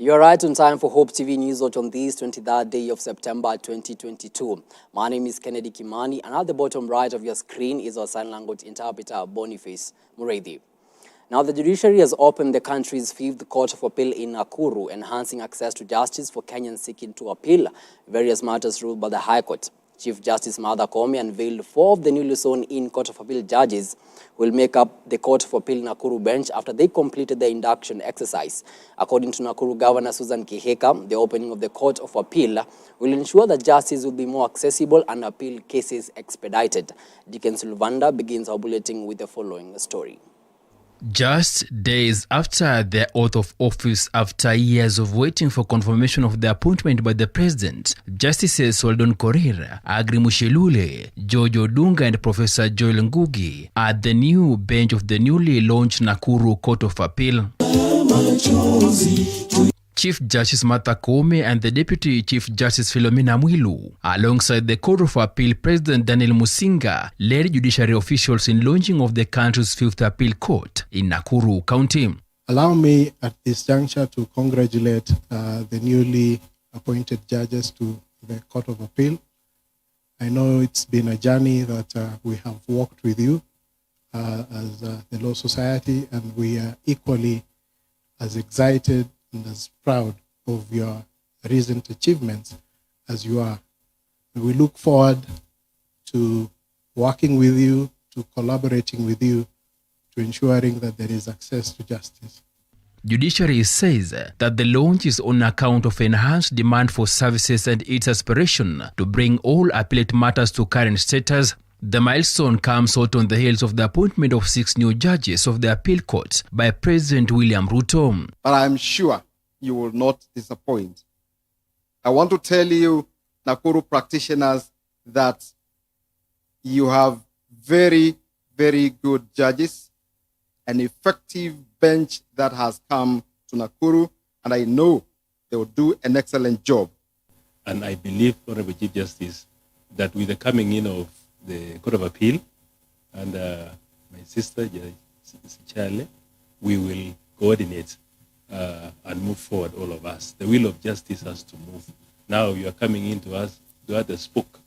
You're right on time for Hope TV News Watch on this 23rd day of September 2022. My name is Kennedy Kimani, and at the bottom right of your screen is our sign language interpreter, Boniface Mureithi. Now, the judiciary has opened the country's 5th Court of Appeal in Nakuru, enhancing access to justice for Kenyans seeking to appeal various matters ruled by the High Court. Chief Justice Martha Koome unveiled 4 of the newly sworn-in Court of Appeal judges who will make up the Court of Appeal Nakuru bench after they completed their induction exercise. According to Nakuru Governor Susan Kihika, the opening of the Court of Appeal will ensure that justice will be more accessible and appeal cases expedited. Dickens Luvanda begins our bulletin with the following story. Just days after their oath of office, after years of waiting for confirmation of the appointment by the president, Justices Weldon Korir, Agri Mushelule, George Odunga and Professor Joel Ngugi at the new bench of the newly launched Nakuru Court of Appeal. Chief Justice Martha Koome and the Deputy Chief Justice Philomena Mwilu, alongside the Court of Appeal President Daniel Musinga, led judiciary officials in launching of the country's 5th Appeal Court in Nakuru County. Allow me at this juncture to congratulate the newly appointed judges to the Court of Appeal. I know it's been a journey that we have walked with you as the Law Society, and we are equally as excited and as proud of your recent achievements as you are. We look forward to working with you, to collaborating with you, to ensuring that there is access to justice. Judiciary says that the launch is on account of enhanced demand for services and its aspiration to bring all appellate matters to current status. The milestone comes out on the heels of the appointment of 6 new judges of the appeal court by President William Ruto. But I'm sure you will not disappoint. I want to tell you, Nakuru practitioners, that you have very, very good judges, an effective bench that has come to Nakuru, and I know they will do an excellent job. And I believe, Honorable Chief Justice, that with the coming in of the Court of Appeal and my sister, Judge Charlie, we will coordinate and move forward, all of us. The wheel of justice has to move. Now you are coming into us to add the spoke,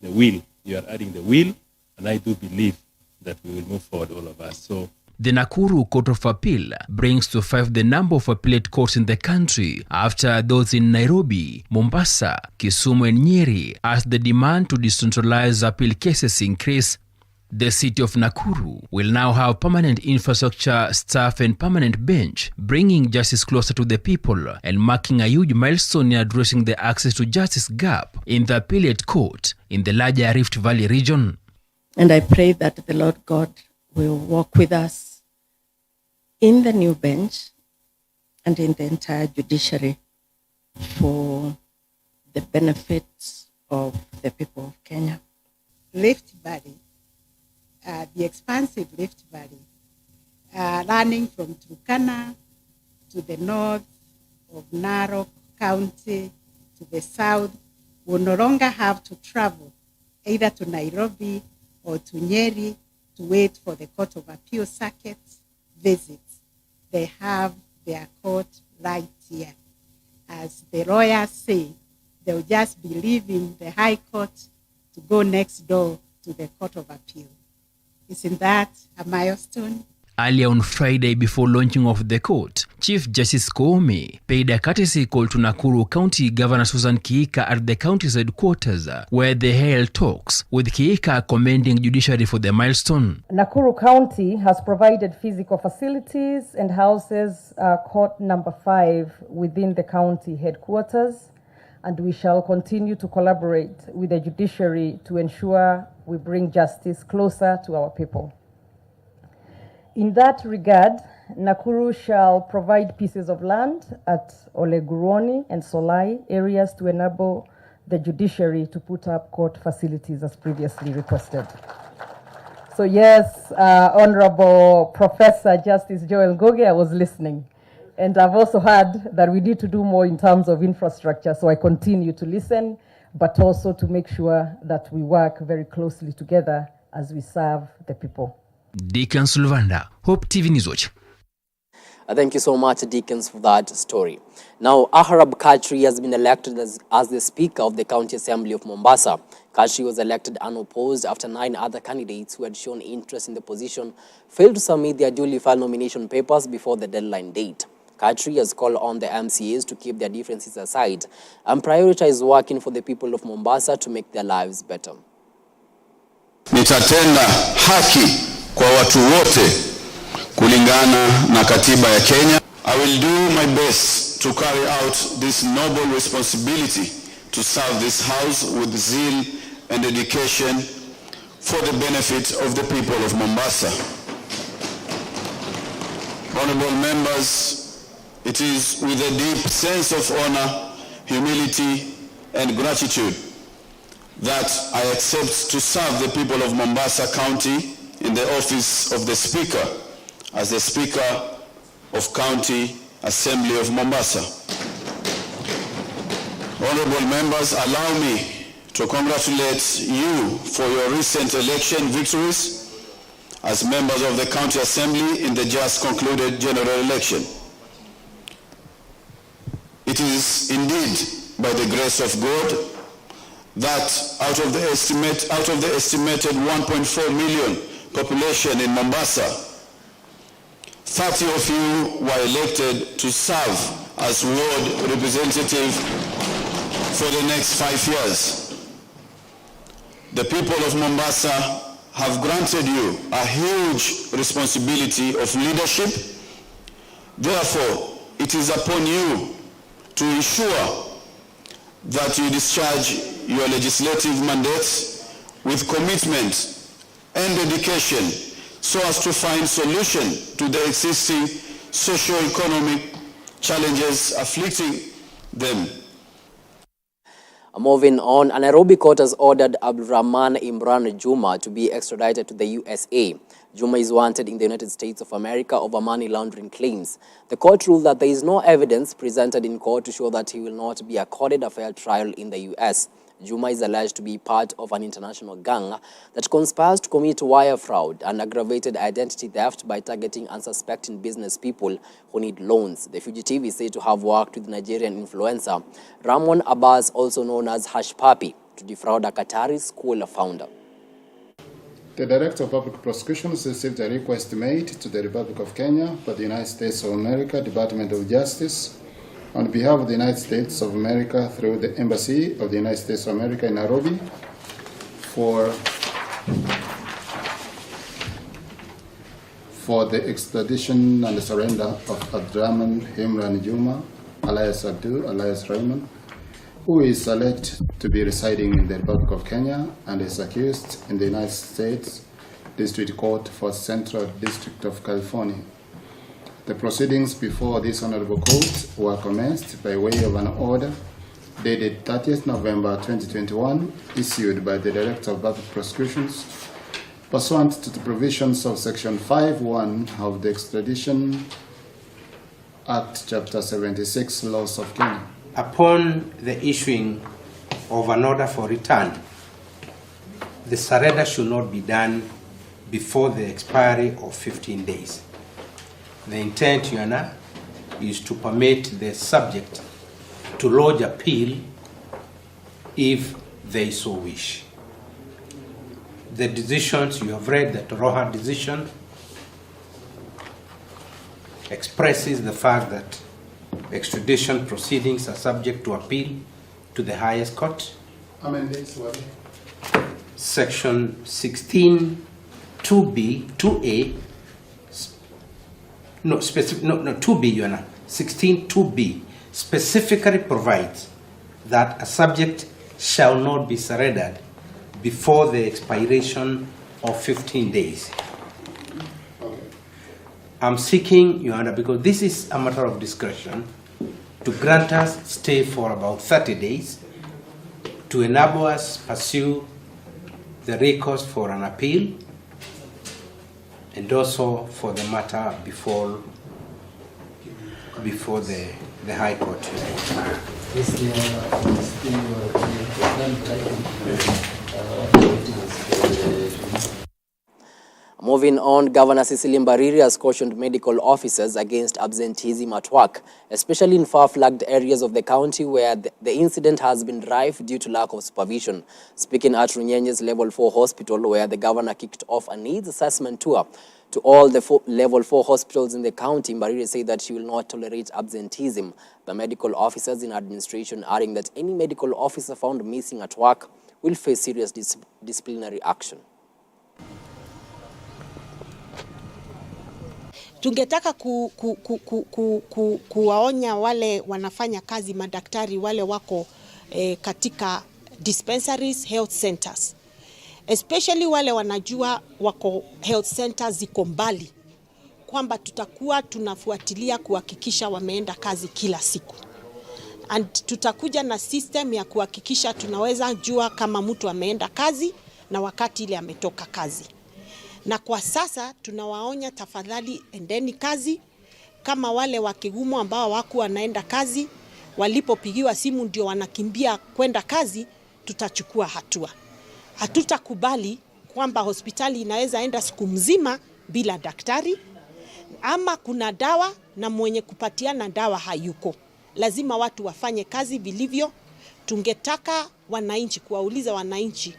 the wheel. You are adding the wheel, and I do believe that we will move forward, all of us. So the Nakuru Court of Appeal brings to 5 the number of appellate courts in the country after those in Nairobi, Mombasa, Kisumu and Nyeri as the demand to decentralize appeal cases increase. The city of Nakuru will now have permanent infrastructure, staff and permanent bench, bringing justice closer to the people and marking a huge milestone in addressing the access to justice gap in the appellate court in the larger Rift Valley region. And I pray that the Lord God will walk with us in the new bench and in the entire judiciary for the benefits of the people of Kenya. Rift Valley, the expansive Rift Valley, running from Turkana to the north of Narok County to the south, will no longer have to travel either to Nairobi or to Nyeri to wait for the Court of Appeal circuit visits. They have their court right here. As the lawyers say, they'll just be leaving the High Court to go next door to the Court of Appeal. Isn't that a milestone? Earlier on Friday, before launching of the court, Chief Justice Koome paid a courtesy call to Nakuru County Governor Susan Kihika at the county's headquarters, where they held talks, with Kihika commending judiciary for the milestone. Nakuru County has provided physical facilities and houses court number 5 within the county headquarters, and we shall continue to collaborate with the judiciary to ensure we bring justice closer to our people. In that regard, Nakuru shall provide pieces of land at Oleguroni and Solai areas to enable the judiciary to put up court facilities as previously requested. So yes, Honorable Professor Justice Joel Ngugi, I was listening. And I've also heard that we need to do more in terms of infrastructure, so I continue to listen, but also to make sure that we work very closely together as we serve the people. Dickens Luvanda, Hope TV News Watch. Thank you so much, Dickens, for that story. Now, Ahrab Khatri has been elected as the Speaker of the County Assembly of Mombasa. Khatri was elected unopposed after 9 other candidates who had shown interest in the position failed to submit their duly filed nomination papers before the deadline date. Khatri has called on the MCAs to keep their differences aside and prioritize working for the people of Mombasa to make their lives better. Nitatenda haki kwa watu wote kulingana na katiba ya Kenya. I will do my best to carry out this noble responsibility to serve this house with zeal and dedication for the benefit of the people of Mombasa. Honorable members, it is with a deep sense of honor, humility, and gratitude that I accept to serve the people of Mombasa County in the office of the Speaker as the Speaker of County Assembly of Mombasa. Honorable members, allow me to congratulate you for your recent election victories as members of the County Assembly in the just concluded general election. It is indeed by the grace of God that out of the estimated 1.4 million population in Mombasa, 30 of you were elected to serve as ward representative for the next 5 years. The people of Mombasa have granted you a huge responsibility of leadership. Therefore, it is upon you to ensure that you discharge your legislative mandates with commitment and dedication so as to find solution to the existing socio-economic challenges afflicting them. Moving on, a Nairobi court has ordered Abdulrahman Imran Juma to be extradited to the USA. Juma is wanted in the United States of America over money laundering claims. The court ruled that there is no evidence presented in court to show that he will not be accorded a fair trial in the US. Juma is alleged to be part of an international gang that conspires to commit wire fraud and aggravated identity theft by targeting unsuspecting business people who need loans. The fugitive is said to have worked with Nigerian influencer Ramon Abbas, also known as Hush Papi, to defraud a Qatari school founder. The Director of Public Prosecutions received a request made to the Republic of Kenya by the United States of America Department of Justice on behalf of the United States of America through the Embassy of the United States of America in Nairobi for the extradition and the surrender of Abdulrahman Imran Juma, alias Abdul, alias Raymond, who is alleged to be residing in the Republic of Kenya and is accused in the United States District Court for Central District of California. The proceedings before this Honorable Court were commenced by way of an order dated 30th November 2021, issued by the Director of Public Prosecutions, pursuant to the provisions of Section 5(1) of the Extradition Act, Chapter 76, Laws of Kenya. Upon the issuing of an order for return, the surrender should not be done before the expiry of 15 days. The intent, Your Honor, is to permit the subject to lodge appeal if they so wish. The decisions, you have read the Roha decision, expresses the fact that extradition proceedings are subject to appeal to the highest court. How many days were they? Section 16, 2B, 2A, no, 2B, Your Honor, 16, 2B, specifically provides that a subject shall not be surrendered before the expiration of 15 days. Okay. I'm seeking, Your Honor, because this is a matter of discretion, to grant us stay for about 30 days to enable us pursue the recourse for an appeal and also for the matter before the High Court. Moving on, Governor Cecily Mbariri has cautioned medical officers against absenteeism at work, especially in far-flagged areas of the county where the incident has been rife due to lack of supervision. Speaking at Runyenye's Level 4 Hospital, where the governor kicked off a needs assessment tour to all the Level 4 hospitals in the county, Mbariri said that she will not tolerate absenteeism. The medical officers in administration adding that any medical officer found missing at work will face serious disciplinary action. Tungetaka kuwaonya wale wanafanya kazi, madaktari wale wako katika dispensaries, health centers. Especially wale wanajua wako health centers ziko mbali, kwamba tutakuwa tunafuatilia kuhakikisha wameenda kazi kila siku. And tutakuja na system ya kuhakikisha tunaweza jua kama mtu ameenda kazi na wakati ile ametoka kazi. Na kwa sasa tunawaonya, tafadhali endeni kazi. Kama wale wa Kigumo ambao wako wanaenda kazi, walipopigiwa simu ndio wanakimbia kwenda kazi, tutachukua hatua. Hatutakubali kwamba hospitali inaweza enda siku mzima bila daktari, ama kuna dawa na mwenye kupatiana dawa hayuko. Lazima watu wafanye kazi vilivyo. Tungetaka wananchi, kuwauliza wananchi,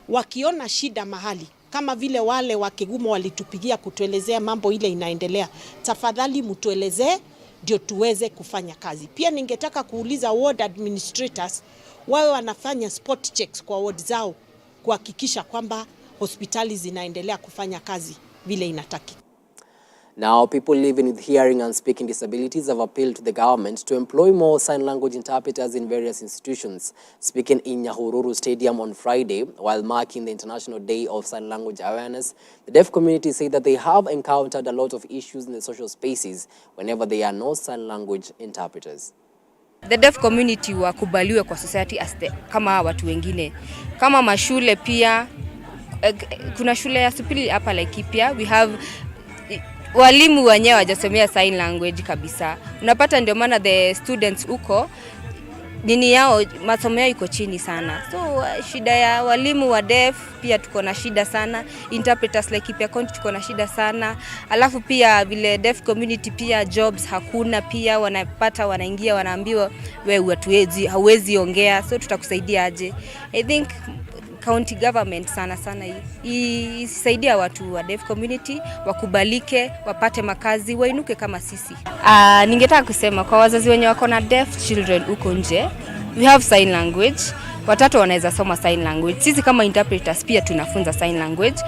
wakiona shida mahali, kama vile wale wa Kigumo walitupigia kutuelezea mambo ile inaendelea, tafadhali mtuelezee ndio tuweze kufanya kazi. Pia ningetaka kuuliza ward administrators wawe wanafanya spot checks kwa ward zao, kuhakikisha kwamba hospitali zinaendelea kufanya kazi vile inataki. Now, people living with hearing and speaking disabilities have appealed to the government to employ more sign language interpreters in various institutions. Speaking in Nyahururu Stadium on Friday, while marking the International Day of Sign Language Awareness, the deaf community say that they have encountered a lot of issues in the social spaces whenever there are no sign language interpreters. The deaf community wakubaliwe kwa society as kama watu wengine. Kama mashule pia, kuna shule ya supili hapa Laikipia, we have walimu wenyewe hawajasomea sign language kabisa. Unapata ndio maana the students huko nini yao masomo yao iko chini sana. So shida ya walimu wa deaf pia tuko na shida sana. Interpreters Laikipia County tuko na shida sana. Alafu pia vile deaf community pia jobs hakuna, pia wanapata wanaingia wanaambiwa wewe hauwezi ongea, so tutakusaidia aje? I think county government sana isaidia watu wa deaf community wakubalike, wapate makazi, wainuke kama sisi. Ningetaka kusema kwa wazazi wenye wako na deaf children huko nje, we have sign language. Watoto wanaweza soma sign language. Sisi kama interpreters pia tunafunza sign language.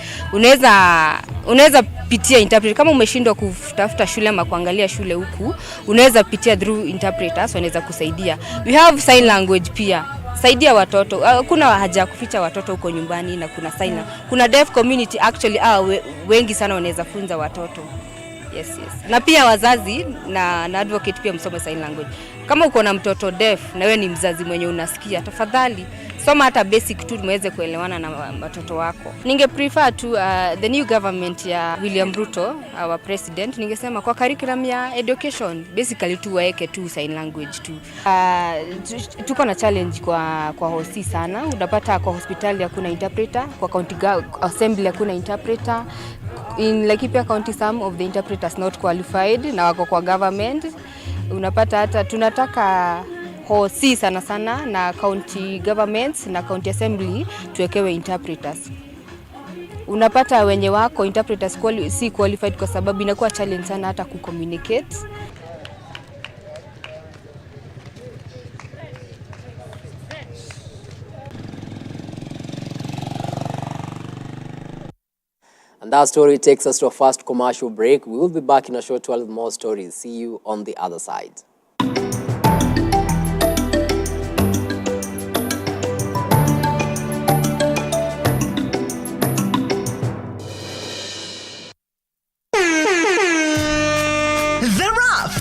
Unaweza pitia interpreter kama umeshindwa kutafuta shule ama kuangalia shule huku, unaweza pitia through interpreters, wanaweza kusaidia. We have sign language pia. Saidia watoto. Kuna haja kuficha watoto huko nyumbani, na kuna sign. Kuna deaf community actually wengi sana wanaweza funza watoto. Yes. Na pia wazazi na advocate pia msome sign language. Kama uko na mtoto deaf na wewe ni mzazi mwenye unasikia, tafadhali soma hata basic tu muweze kuelewana na watoto wako. Ninge prefer to the new government ya William Ruto, our president, ningesema kwa curriculum ya education basically tu waeke tu sign language tu. Tuko na challenge kwa hosi sana. Unapata kwa hospitali hakuna interpreter, kwa county assembly hakuna interpreter. In Laikipia County some of the interpreters not qualified na wako kwa government. Unapata hata tunataka hosi sana na county governments na county assembly tuwekewe interpreters. Unapata wenye wako interpreters si qualified kwa sababu inakuwa challenge sana hata kucommunicate. And that story takes us to a first commercial break. We will be back in a short 12 more stories. See you on the other side.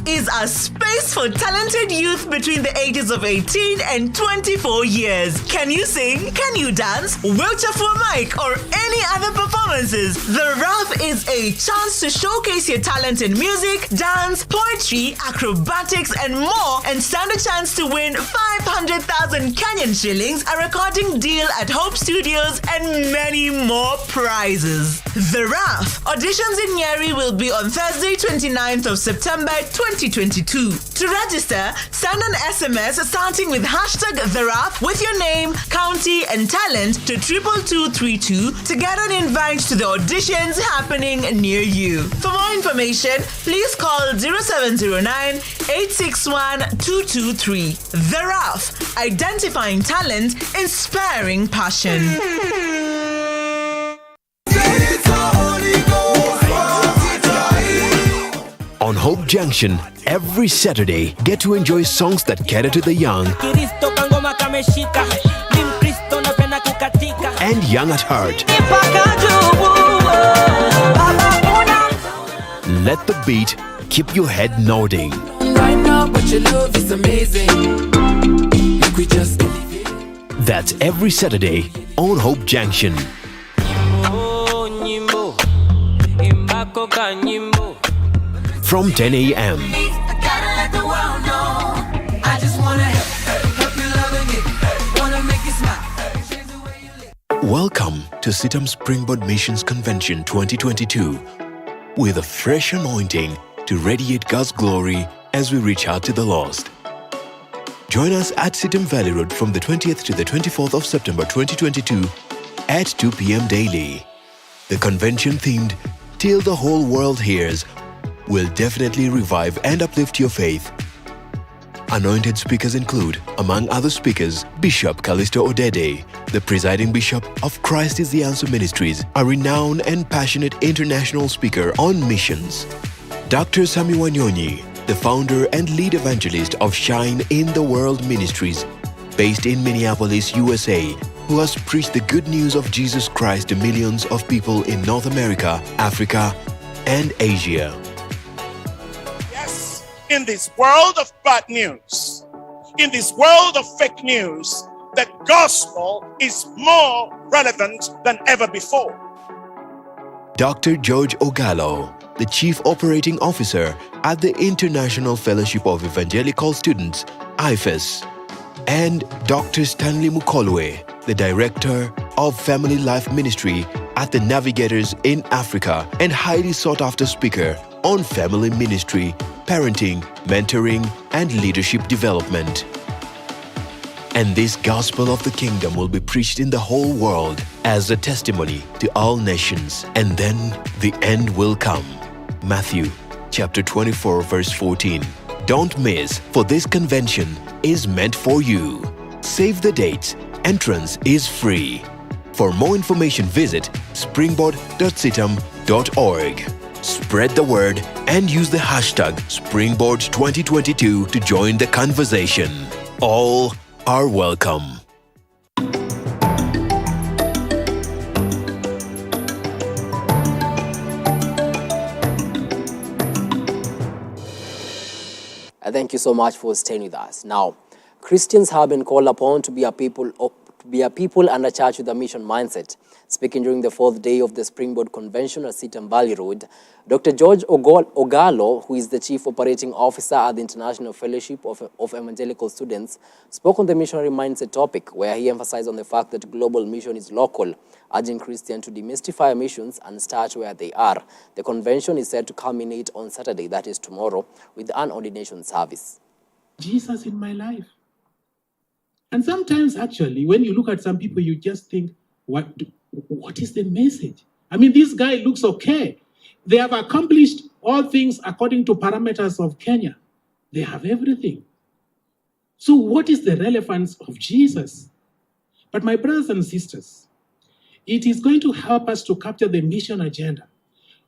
Is a space for talented youth between the ages of 18 and 24 years. Can you sing? Can you dance? Wheelchair for a mic or any other performances? The RAF is a chance to showcase your talent in music, dance, poetry, acrobatics, and more, and stand a chance to win 5 500,000 Kenyan shillings, a recording deal at Hope Studios, and many more prizes. The RAF auditions in Nyeri will be on Thursday, 29th of September 2022. To register, send an SMS starting with hashtag The RAF with your name, county, and talent to 22232 to get an invite to the auditions happening near you. For more information, please call 0709 861 223. The RAF, identifying talent, inspiring passion. On Hope Junction, every Saturday, get to enjoy songs that cater to the young and young at heart. Let the beat keep your head nodding. Right now, but your love is amazing. We just That's every Saturday on Hope Junction. From 10 a.m. Welcome to Sitam Springboard Missions Convention 2022 with a fresh anointing to radiate God's glory as we reach out to the lost. Join us at Sitam Valley Road from the 20th to the 24th of September 2022 at 2 p.m. daily. The convention themed Till the Whole World Hears will definitely revive and uplift your faith. Anointed speakers include, among other speakers, Bishop Callisto Odede, the presiding bishop of Christ is the Answer Ministries, a renowned and passionate international speaker on missions. Dr. Sami Wanyonyi, the founder and lead evangelist of Shine in the World Ministries, based in Minneapolis, USA, who has preached the good news of Jesus Christ to millions of people in North America, Africa, and Asia. In this world of bad news, in this world of fake news, the gospel is more relevant than ever before. Dr. George Ogallo, the Chief Operating Officer at the International Fellowship of Evangelical Students, IFES, and Dr. Stanley Mukolwe, the Director of Family Life Ministry at the Navigators in Africa and highly sought-after speaker on family ministry, parenting, mentoring, and leadership development. And this gospel of the kingdom will be preached in the whole world as a testimony to all nations, and then the end will come. Matthew chapter 24 verse 14. Don't miss, for this convention is meant for you. Save the dates. Entrance is free. For more information, visit springboard.sitam.org. Spread the word and use the hashtag Springboard2022 to join the conversation. All are welcome. Thank you so much for staying with us. Now, Christians have been called upon to be a people and a church with a mission mindset. Speaking during the fourth day of the Springboard Convention at Sitam Valley Road, Dr. George Ogallo, who is the Chief Operating Officer at the International Fellowship of Evangelical Students, spoke on the missionary mindset topic, where he emphasized on the fact that global mission is local, urging Christians to demystify missions and start where they are. The convention is set to culminate on Saturday, that is tomorrow, with an ordination service. Jesus in my life. And sometimes, actually, when you look at some people, you just think, what is the message? I mean, this guy looks okay. They have accomplished all things according to parameters of Kenya. They have everything. So what is the relevance of Jesus? But my brothers and sisters, it is going to help us to capture the mission agenda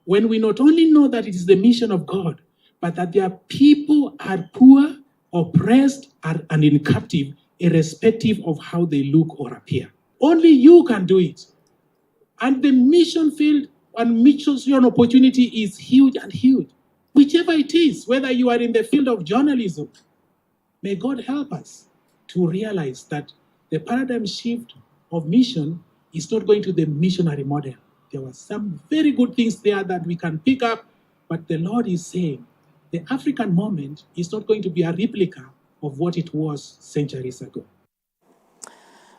when we not only know that it is the mission of God, but that their people are poor, oppressed, and in captive, irrespective of how they look or appear. Only you can do it. And the mission field and mission opportunity is huge and huge. Whichever it is, whether you are in the field of journalism, may God help us to realize that the paradigm shift of mission is not going to the missionary model. There were some very good things there that we can pick up, but the Lord is saying the African moment is not going to be a replica of what it was centuries ago.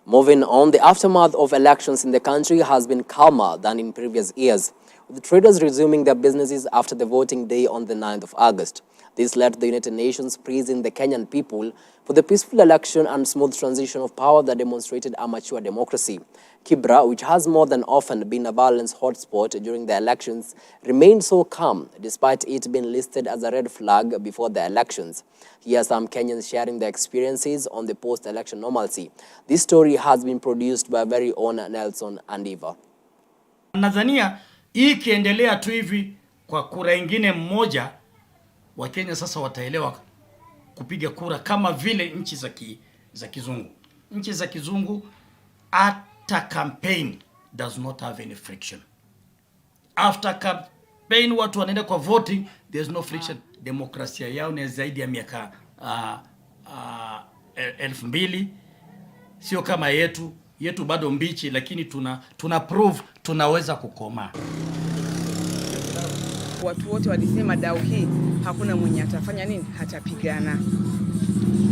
Moving on, the aftermath of elections in the country has been calmer than in previous years, with traders resuming their businesses after the voting day on the 9th of August. This led the United Nations praising the Kenyan people for the peaceful election and smooth transition of power that demonstrated a mature democracy. Kibra, which has more than often been a violence hotspot during the elections, remained so calm despite it being listed as a red flag before the elections. Here are some Kenyans sharing their experiences on the post-election normalcy. This story has been produced by our very own Nelson Andiva. Nadhania hii ikiendelea tu hivi kwa kura ingine mmoja, Wakenya sasa wataelewa kupiga kura kama vile nchi za kizungu. Nchi za kizungu hata campaign does not have any friction. After campaign watu wanaenda kwa voting, there's no friction. Demokrasia yao ni zaidi ya miaka 2000. Sio kama yetu bado mbichi, lakini tuna prove tunaweza kukoma. Watu wote walisema dau hii hakuna mwenye atafanya nini, hatapigana.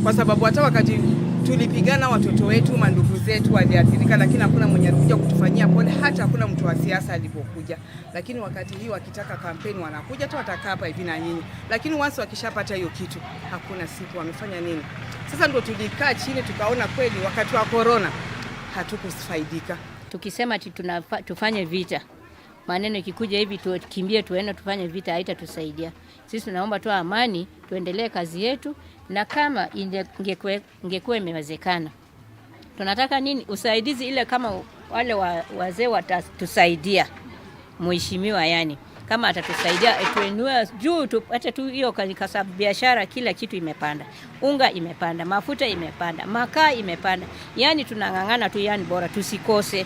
Kwa sababu hata wakati tulipigana watoto wetu, mandugu zetu waliathirika, lakini hakuna mwenye alikuja kutufanyia pole, hata hakuna mtu wa siasa alipokuja. Lakini wakati hii wakitaka kampeni wanakuja tu, watakaa hapa hivi na nyinyi. Lakini once wakishapata hiyo kitu, hakuna siku wamefanya nini. Sasa ndio tulikaa chini tukaona kweli wakati wa corona hatukufaidika. Tukisema tufanye vita, maneno ikikuja hivi tukimbie tuende tufanye vita, haitatusaidia. Sisi tunaomba tu amani, tuendelee kazi yetu, na kama ingekuwa imewezekana, tunataka nini, usaidizi ile, kama wale wazee watatusaidia, mheshimiwa yani kama atatusaidia tuenue juu hata tu hiyo, kwa sababu biashara kila kitu imepanda. Unga imepanda, mafuta imepanda, makaa imepanda. Yani tunangangana tu, yani bora tusikose.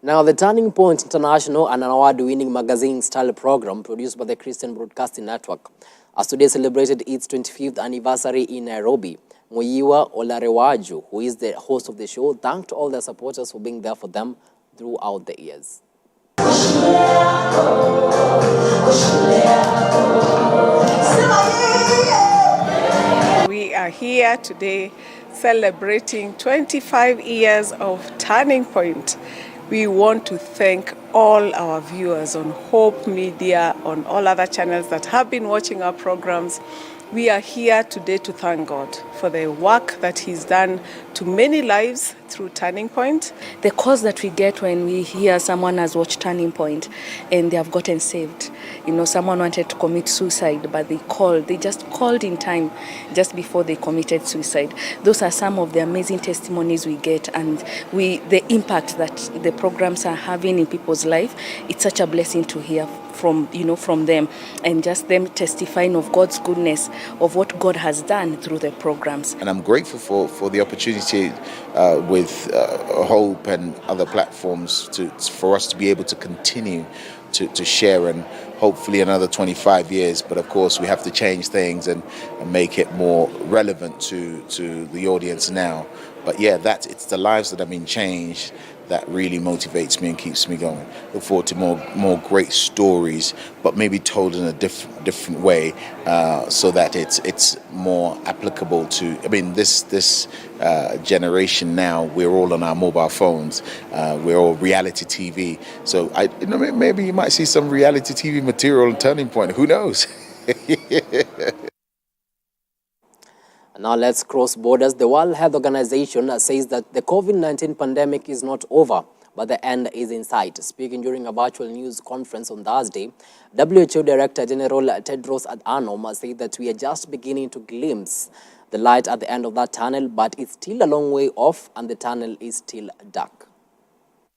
Now, the Turning Point International, an award-winning magazine-style program produced by the Christian Broadcasting Network, has today celebrated its 25th anniversary in Nairobi. Muyiwa Olarewaju, who is the host of the show, thanked all their supporters for being there for them throughout the years. We are here today celebrating 25 years of Turning Point. We want to thank all our viewers on Hope Media, on all other channels that have been watching our programs. We are here today to thank God for the work that He's done to many lives through Turning Point. The cause that we get when we hear someone has watched Turning Point and they have gotten saved. You know, someone wanted to commit suicide, but they just called in time just before they committed suicide. Those are some of the amazing testimonies we get, and the impact that the programs are having in people's life, it's such a blessing to hear from them, and just them testifying of God's goodness, of what God has done through the programs. And I'm grateful for the opportunity with Hope and other platforms for us to be able to continue to share, and hopefully another 25 years. But of course we have to change things and make it more relevant to the audience now. But yeah, it's the lives that have been changed that really motivates me and keeps me going. Look forward to more great stories, but maybe told in a different way, so that it's more applicable to. I mean, this generation now, we're all on our mobile phones. We're all reality TV. So maybe you might see some reality TV material on Turning Point. Who knows? Now let's cross borders. The World Health Organization says that the COVID-19 pandemic is not over, but the end is in sight. Speaking during a virtual news conference on Thursday, WHO Director General Tedros Adhanom said that we are just beginning to glimpse the light at the end of that tunnel, but it's still a long way off and the tunnel is still dark.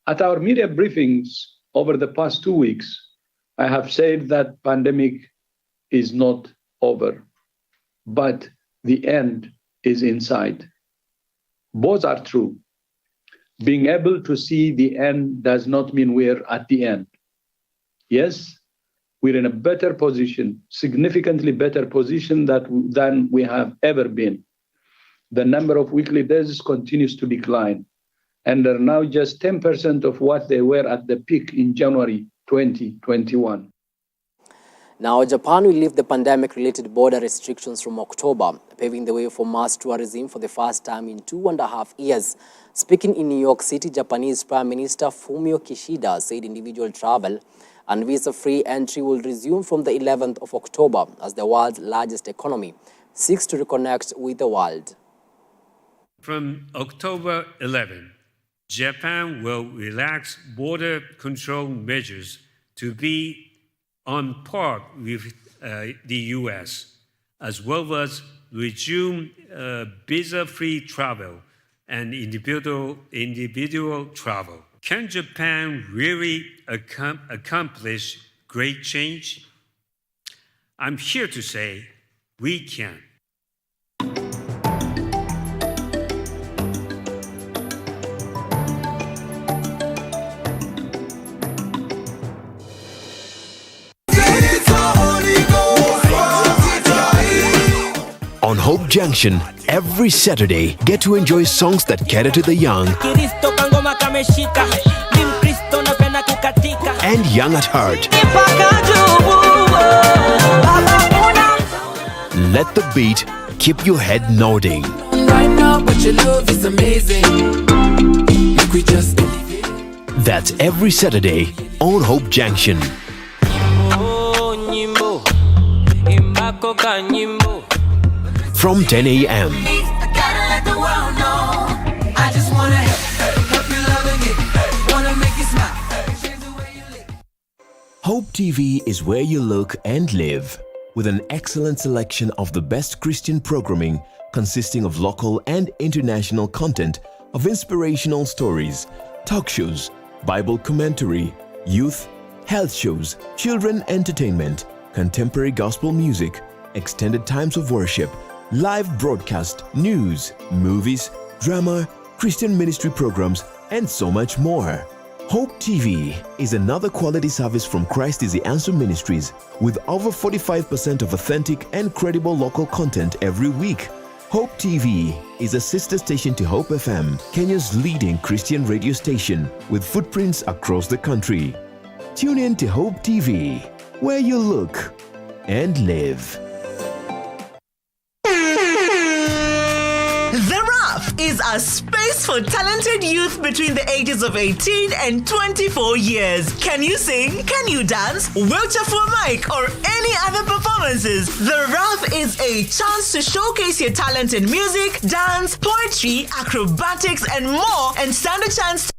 At our media briefings over the past 2 weeks, I have said that pandemic is not over, but the end is in sight. Both are true. Being able to see the end does not mean we're at the end. Yes, we're in a better position, significantly better position than we have ever been. The number of weekly deaths continues to decline, and are now just 10% of what they were at the peak in January 2021. Now, Japan will lift the pandemic-related border restrictions from October, paving the way for mass tourism for the first time in 2.5 years. Speaking in New York City, Japanese Prime Minister Fumio Kishida said individual travel and visa-free entry will resume from the 11th of October as the world's largest economy seeks to reconnect with the world. From October 11, Japan will relax border control measures to be on par with the US, as well as resume visa-free travel and individual travel. Can Japan really accomplish great change? I'm here to say we can. On Hope Junction, every Saturday, get to enjoy songs that cater to the young and young at heart. Let the beat keep your head nodding. Right now, but your love is amazing. Make we just That's every Saturday on Hope Junction. From 10 a.m. Hope TV is where you look and live, with an excellent selection of the best Christian programming consisting of local and international content of inspirational stories, talk shows, Bible commentary, youth, health shows, children entertainment, contemporary gospel music, extended times of worship, live broadcast, news, movies, drama, Christian ministry programs, and so much more. Hope TV is another quality service from Christ is the Answer Ministries with over 45% of authentic and credible local content every week. Hope TV is a sister station to Hope FM, Kenya's leading Christian radio station with footprints across the country. Tune in to Hope TV, where you look and live. The RAF is a space for talented youth between the ages of 18 and 24 years. Can you sing? Can you dance? Wheelchair for a mic or any other performances? The RAF is a chance to showcase your talent in music, dance, poetry, acrobatics, and more, and stand a chance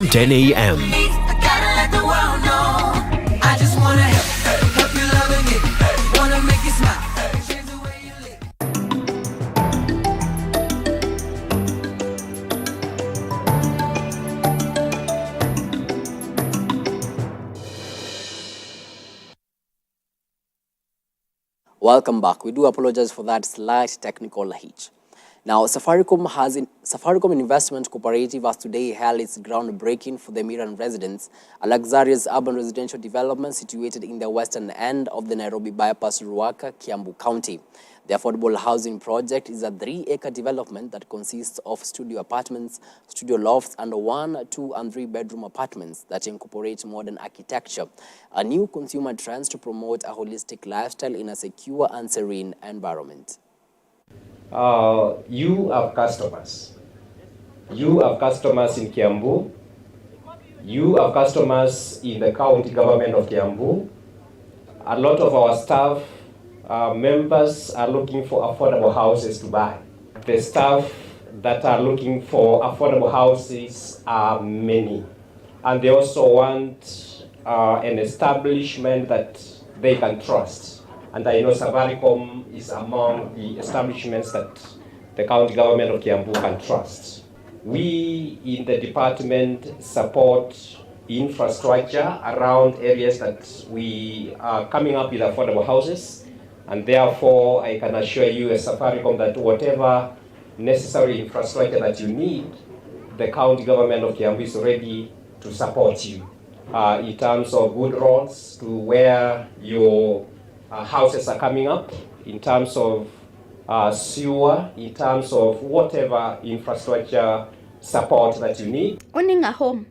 10 a.m. I gotta let the world know. I just wanna help you love again. Wanna make you smile, change the way you live. Welcome back. We do apologize for that slight technical hitch. Now, Safaricom Investment Cooperative has today held its groundbreaking for the Miran residents, a luxurious urban residential development situated in the western end of the Nairobi bypass, Ruaka, Kiambu County. The affordable housing project is a 3-acre development that consists of studio apartments, studio lofts, and 1, 2, and 3-bedroom apartments that incorporate modern architecture, a new consumer trend to promote a holistic lifestyle in a secure and serene environment. You have customers. You have customers in Kiambu. You have customers in the county government of Kiambu. A lot of our staff members are looking for affordable houses to buy. The staff that are looking for affordable houses are many. And they also want an establishment that they can trust. And I know Safaricom is among the establishments that the county government of Kiambu can trust. We in the department support infrastructure around areas that we are coming up with affordable houses. And therefore, I can assure you as Safaricom that whatever necessary infrastructure that you need, the county government of Kiambu is ready to support you. In terms of good roads to where your houses are coming up, in terms of sewer, in terms of whatever infrastructure support that you need. Owning a home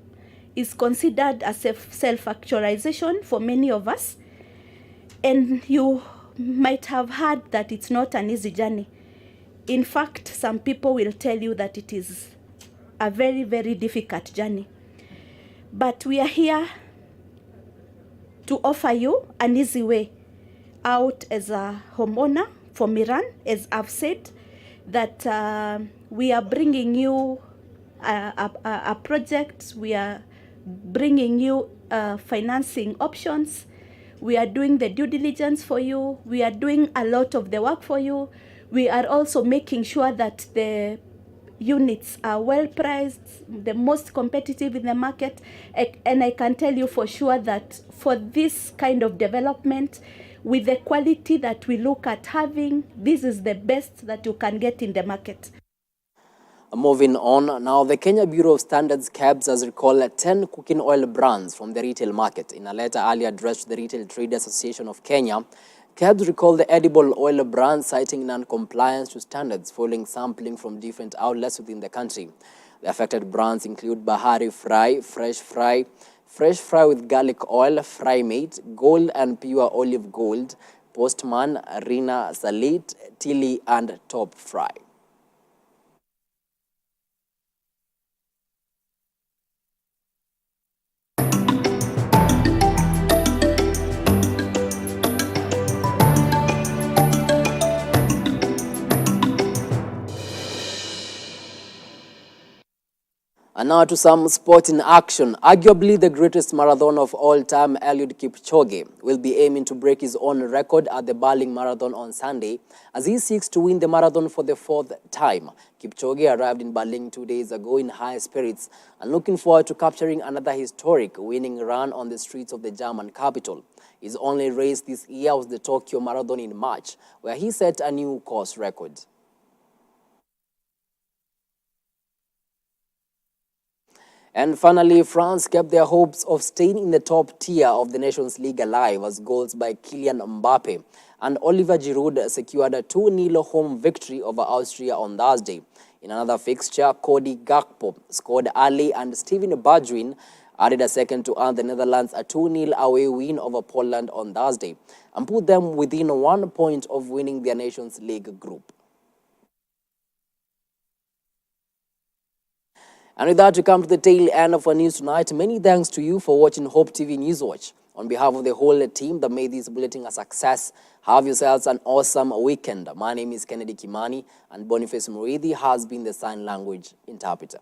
is considered a self-actualization for many of us, and you might have heard that it's not an easy journey. In fact, some people will tell you that it is a very, very difficult journey. But we are here to offer you an easy way out as a homeowner for Miran. As I've said, that we are bringing you a project, we are bringing you financing options, we are doing the due diligence for you, we are doing a lot of the work for you. We are also making sure that the units are well priced, the most competitive in the market, and I can tell you for sure that for this kind of development, with the quality that we look at having, this is the best that you can get in the market. Moving on, now the Kenya Bureau of Standards, Kebs, has recalled 10 cooking oil brands from the retail market. In a letter earlier addressed to the Retail Trade Association of Kenya, Kebs recalled the edible oil brands citing non-compliance to standards following sampling from different outlets within the country. The affected brands include Bahari Fry, Fresh Fry with garlic oil, Fry Mate, Gold and Pure Olive Gold, Postman, Rina Salit, Tilly, and Top Fry. And now to some sport in action. Arguably the greatest marathon of all time, Eliud Kipchoge, will be aiming to break his own record at the Berlin Marathon on Sunday as he seeks to win the marathon for the 4th time. Kipchoge arrived in Berlin 2 days ago in high spirits and looking forward to capturing another historic winning run on the streets of the German capital. His only race this year was the Tokyo Marathon in March, where he set a new course record. And finally, France kept their hopes of staying in the top tier of the Nations League alive as goals by Kylian Mbappe and Oliver Giroud secured a 2-0 home victory over Austria on Thursday. In another fixture, Cody Gakpo scored early and Steven Bergwijn added a second to earn the Netherlands a 2-0 away win over Poland on Thursday and put them within 1 point of winning their Nations League group. And with that, we come to the tail end of our news tonight. Many thanks to you for watching Hope TV News Watch. On behalf of the whole team that made this bulletin a success, have yourselves an awesome weekend. My name is Kennedy Kimani, and Boniface Muridhi has been the sign language interpreter.